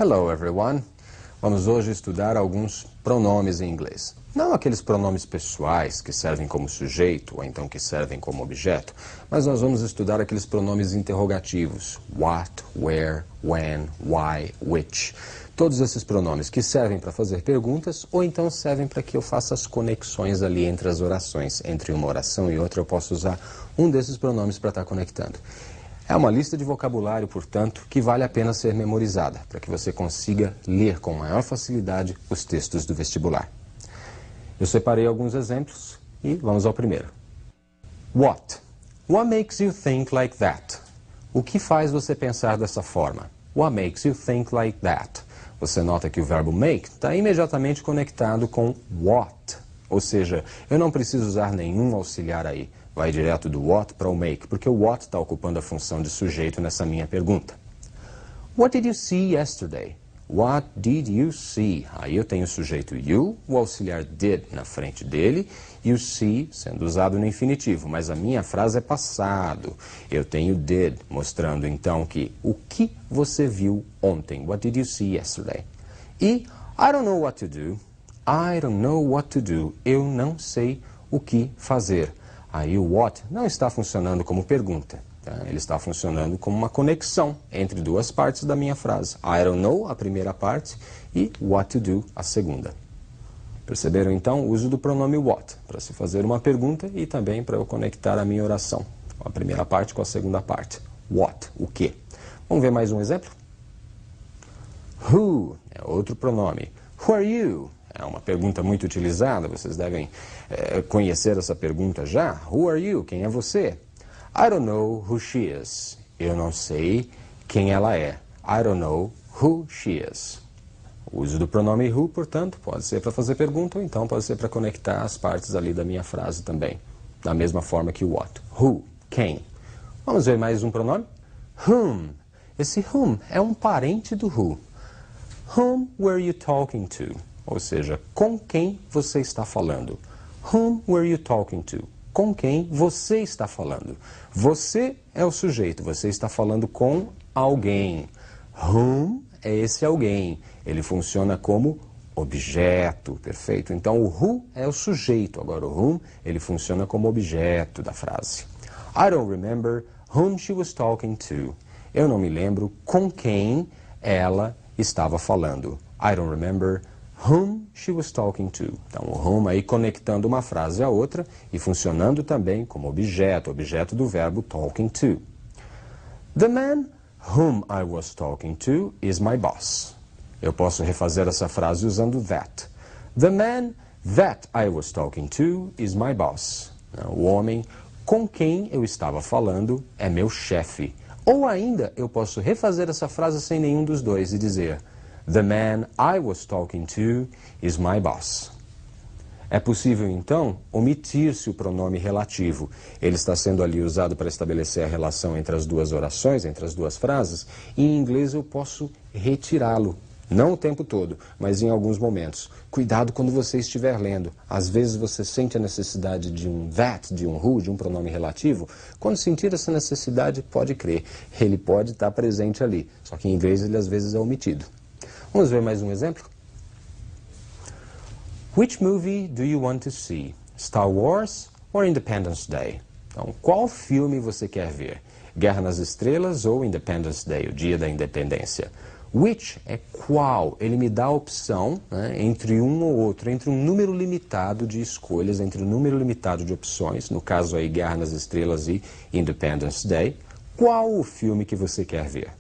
Hello everyone! Vamos hoje estudar alguns pronomes em inglês. Não aqueles pronomes pessoais que servem como sujeito ou então que servem como objeto, mas nós vamos estudar aqueles pronomes interrogativos. What, where, when, why, which. Todos esses pronomes que servem para fazer perguntas ou então servem para que eu faça as conexões ali entre as orações. Entre uma oração e outra eu posso usar um desses pronomes para estar conectando. É uma lista de vocabulário, portanto, que vale a pena ser memorizada, para que você consiga ler com maior facilidade os textos do vestibular. Eu separei alguns exemplos e vamos ao primeiro. What? What makes you think like that? O que faz você pensar dessa forma? What makes you think like that? Você nota que o verbo make está imediatamente conectado com what. Ou seja, eu não preciso usar nenhum auxiliar aí. Vai direto do what para o make, porque o what está ocupando a função de sujeito nessa minha pergunta. What did you see yesterday? What did you see? Aí eu tenho o sujeito you, o auxiliar did na frente dele, e o see sendo usado no infinitivo, mas a minha frase é passado. Eu tenho did, mostrando então que o que você viu ontem. What did you see yesterday? E I don't know what to do. I don't know what to do. Eu não sei o que fazer. Aí o what não está funcionando como pergunta, tá? Ele está funcionando como uma conexão entre duas partes da minha frase. I don't know, a primeira parte, e what to do, a segunda. Perceberam então o uso do pronome what, para se fazer uma pergunta e também para eu conectar a minha oração. A primeira parte com a segunda parte. What, o que. Vamos ver mais um exemplo? Who é outro pronome. Who are you? É uma pergunta muito utilizada, vocês devem conhecer essa pergunta já. Who are you? Quem é você? I don't know who she is. Eu não sei quem ela é. I don't know who she is. O uso do pronome who, portanto, pode ser para fazer pergunta ou então pode ser para conectar as partes ali da minha frase também. Da mesma forma que o what. Who, quem. Vamos ver mais um pronome? Whom. Esse whom é um parente do who. Whom were you talking to? Ou seja, com quem você está falando. Whom were you talking to? Com quem você está falando. Você é o sujeito, você está falando com alguém. Whom é esse alguém. Ele funciona como objeto, perfeito? Então o who é o sujeito, agora o whom ele funciona como objeto da frase. I don't remember whom she was talking to. Eu não me lembro com quem ela estava falando. I don't remember whom she was talking to. Então, o whom aí conectando uma frase à outra e funcionando também como objeto, objeto do verbo talking to. The man whom I was talking to is my boss. Eu posso refazer essa frase usando that. The man that I was talking to is my boss. O homem com quem eu estava falando é meu chefe. Ou ainda, eu posso refazer essa frase sem nenhum dos dois e dizer The man I was talking to is my boss. É possível, então, omitir-se o pronome relativo. Ele está sendo ali usado para estabelecer a relação entre as duas orações, entre as duas frases, e em inglês eu posso retirá-lo. Não o tempo todo, mas em alguns momentos. Cuidado quando você estiver lendo. Às vezes você sente a necessidade de um that, de um who, de um pronome relativo. Quando sentir essa necessidade, pode crer. Ele pode estar presente ali. Só que em inglês ele às vezes é omitido. Vamos ver mais um exemplo? Which movie do you want to see? Star Wars or Independence Day? Então, qual filme você quer ver? Guerra nas Estrelas ou Independence Day, o Dia da Independência? Which é qual? Ele me dá a opção, né, entre um ou outro, entre um número limitado de escolhas, entre um número limitado de opções, no caso aí Guerra nas Estrelas e Independence Day. Qual o filme que você quer ver?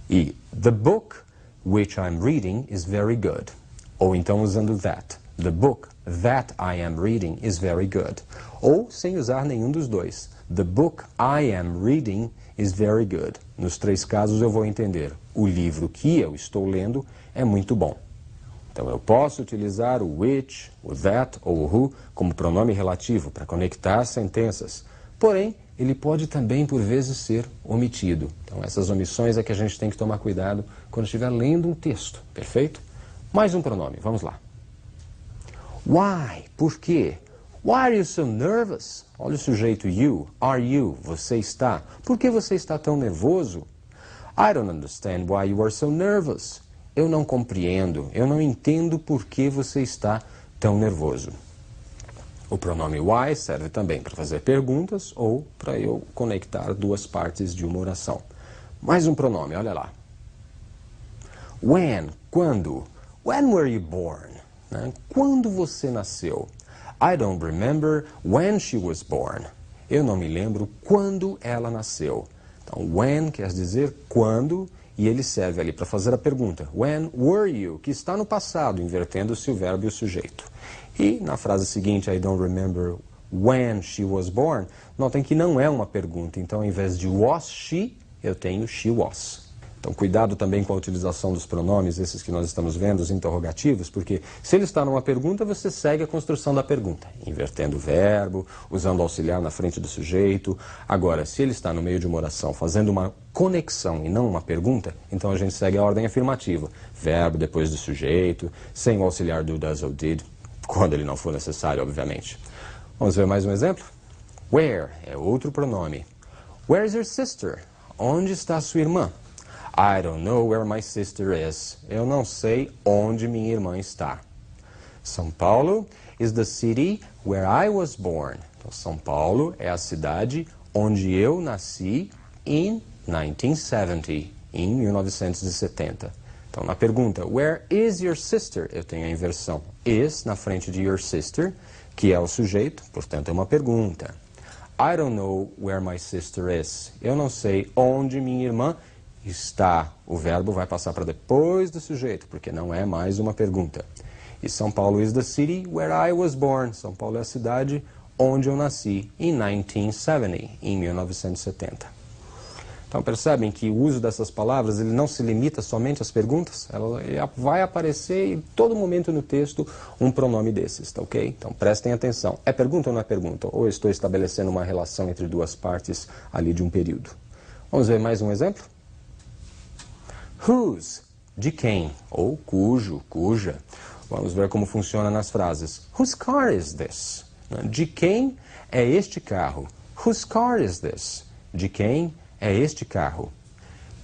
E the book which I'm reading is very good. Ou então usando that. The book that I am reading is very good. Ou sem usar nenhum dos dois. The book I am reading is very good. Nos três casos eu vou entender. O livro que eu estou lendo é muito bom. Então eu posso utilizar o which, o that ou o who como pronome relativo para conectar sentenças. Porém, ele pode também, por vezes, ser omitido. Então, essas omissões é que a gente tem que tomar cuidado quando estiver lendo um texto, perfeito? Mais um pronome, vamos lá. Why? Por quê? Why are you so nervous? Olha o sujeito you. Are you? Você está. Por que você está tão nervoso? I don't understand why you are so nervous. eu não compreendo, eu não entendo por que você está tão nervoso. O pronome why serve também para fazer perguntas ou para eu conectar duas partes de uma oração. Mais um pronome, olha lá. When, quando. When were you born? Né? Quando você nasceu? I don't remember when she was born. Eu não me lembro quando ela nasceu. Então, when quer dizer quando, e ele serve ali para fazer a pergunta. When were you? Que está no passado, invertendo-se o verbo e o sujeito. E na frase seguinte, I don't remember when she was born, notem que não é uma pergunta. Então, ao invés de was she, eu tenho she was. Então, cuidado também com a utilização dos pronomes, esses que nós estamos vendo, os interrogativos, porque se ele está numa pergunta, você segue a construção da pergunta, invertendo o verbo, usando o auxiliar na frente do sujeito. Agora, se ele está no meio de uma oração, fazendo uma conexão e não uma pergunta, então a gente segue a ordem afirmativa. Verbo depois do sujeito, sem o auxiliar do does ou did, quando ele não for necessário, obviamente. Vamos ver mais um exemplo? Where é outro pronome. Where is your sister? Onde está a sua irmã? I don't know where my sister is. Eu não sei onde minha irmã está. São Paulo is the city where I was born. Então, São Paulo é a cidade onde eu nasci in 1970, em 1970. Então, na pergunta, where is your sister? Eu tenho a inversão is na frente de your sister, que é o sujeito, portanto é uma pergunta. I don't know where my sister is. Eu não sei onde minha irmã está. O verbo vai passar para depois do sujeito, porque não é mais uma pergunta. E São Paulo is the city where I was born. São Paulo é a cidade onde eu nasci, in 1970, em 1970. Então percebem que o uso dessas palavras ele não se limita somente às perguntas, ela vai aparecer em todo momento no texto um pronome desses, tá ok? Então prestem atenção. É pergunta ou não é pergunta? Ou eu estou estabelecendo uma relação entre duas partes ali de um período? Vamos ver mais um exemplo? Whose, de quem, ou cujo, cuja. Vamos ver como funciona nas frases. Whose car is this? De quem é este carro? Whose car is this? De quem é este carro?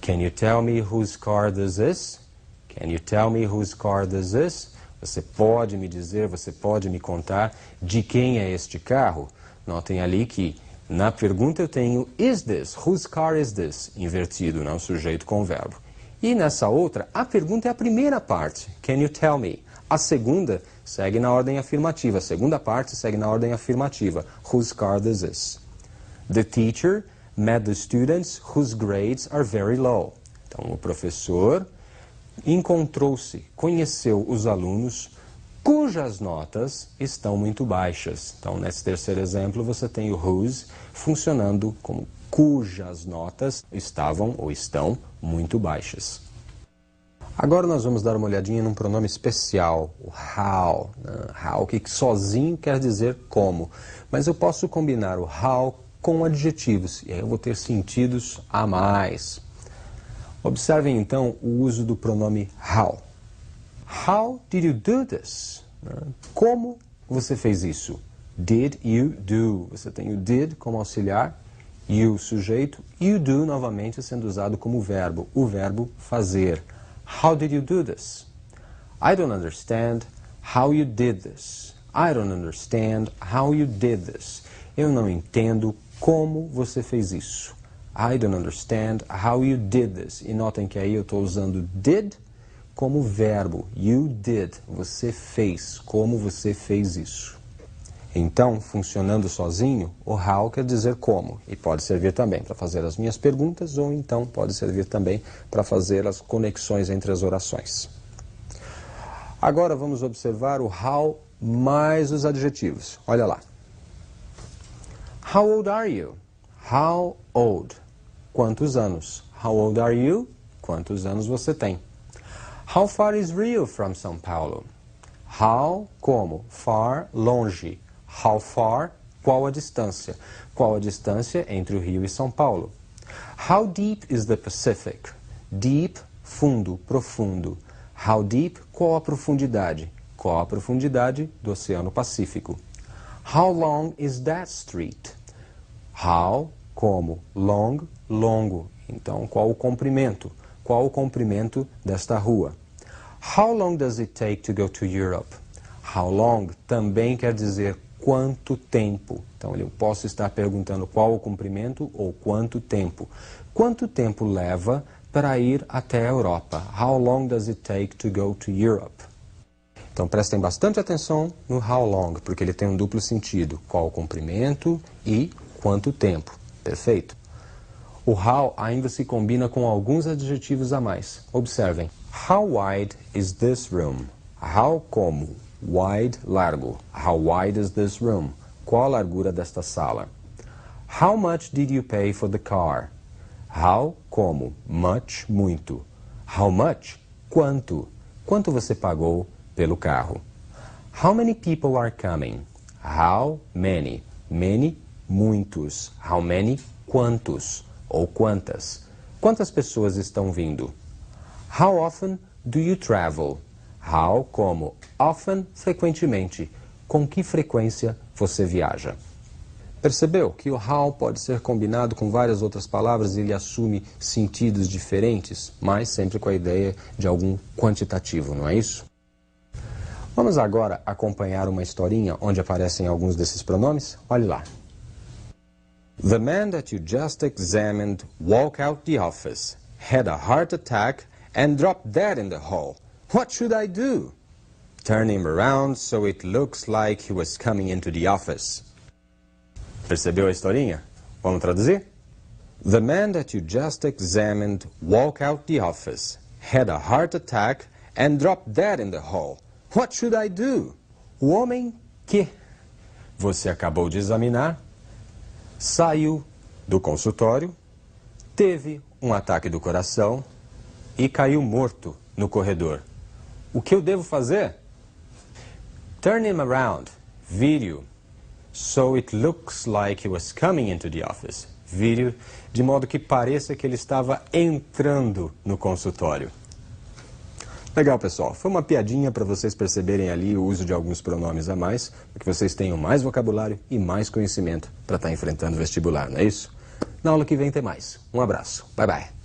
Can you tell me whose car this is? Can you tell me whose car this is? Você pode me dizer, você pode me contar de quem é este carro? Notem ali que na pergunta eu tenho is this? Whose car is this? Invertido, não sujeito com o verbo. E nessa outra, a pergunta é a primeira parte. Can you tell me? A segunda segue na ordem afirmativa. A segunda parte segue na ordem afirmativa. Whose car this is? The teacher met the students whose grades are very low. Então, o professor encontrou-se, conheceu os alunos cujas notas estão muito baixas. Então, nesse terceiro exemplo, você tem o whose funcionando como cujas notas estavam ou estão muito baixas. Agora nós vamos dar uma olhadinha num pronome especial, o how. How, que sozinho quer dizer como. Mas eu posso combinar o how com adjetivos, e aí eu vou ter sentidos a mais. Observem então o uso do pronome how. How did you do this? Como você fez isso? Did you do? Você tem o did como auxiliar, you sujeito, you do novamente sendo usado como verbo, o verbo fazer. How did you do this? I don't understand how you did this. I don't understand how you did this. Eu não entendo como você fez isso. I don't understand how you did this. E notem que aí eu estou usando did como verbo. You did. Você fez. Como você fez isso. Então, funcionando sozinho, o how quer dizer como. E pode servir também para fazer as minhas perguntas, ou então pode servir também para fazer as conexões entre as orações. Agora vamos observar o how mais os adjetivos. Olha lá. How old are you? How old? Quantos anos? How old are you? Quantos anos você tem? How far is Rio from São Paulo? How, como? Far, longe. How far, qual a distância? Qual a distância entre o Rio e São Paulo? How deep is the Pacific? Deep, fundo, profundo. How deep, qual a profundidade? Qual a profundidade do Oceano Pacífico? How long is that street? How, como? Long, longo. Então, qual o comprimento? Qual o comprimento desta rua? How long does it take to go to Europe? How long também quer dizer quanto tempo. Então, eu posso estar perguntando qual o comprimento ou quanto tempo. Quanto tempo leva para ir até a Europa? How long does it take to go to Europe? Então, prestem bastante atenção no how long, porque ele tem um duplo sentido. Qual o comprimento e quanto tempo. Perfeito? O how ainda se combina com alguns adjetivos a mais. Observem. How wide is this room? How como? Wide, largo. How wide is this room? Qual a largura desta sala? How much did you pay for the car? How, como? Much, muito. How much? Quanto? Quanto você pagou pelo carro? How many people are coming? How many? Many, muitos. How many? Quantos? Ou quantas? Quantas pessoas estão vindo? How often do you travel? How, como? Often, frequentemente. Com que frequência você viaja? Percebeu que o how pode ser combinado com várias outras palavras e ele assume sentidos diferentes, mas sempre com a ideia de algum quantitativo, não é isso? Vamos agora acompanhar uma historinha onde aparecem alguns desses pronomes? Olhe lá. The man that you just examined walked out the office, had a heart attack and dropped dead in the hall. What should I do? Turn him around so it looks like he was coming into the office. Percebeu a historinha? Vamos traduzir? The man that you just examined walked out the office, had a heart attack and dropped dead in the hall. What should I do? O homem que você acabou de examinar saiu do consultório, teve um ataque do coração e caiu morto no corredor. O que eu devo fazer? Turn him around, vire-o, so it looks like he was coming into the office. Vire-o de modo que pareça que ele estava entrando no consultório. Legal, pessoal. Foi uma piadinha para vocês perceberem ali o uso de alguns pronomes a mais, para que vocês tenham mais vocabulário e mais conhecimento para estar enfrentando o vestibular, não é isso? Na aula que vem tem mais. Um abraço. Bye, bye.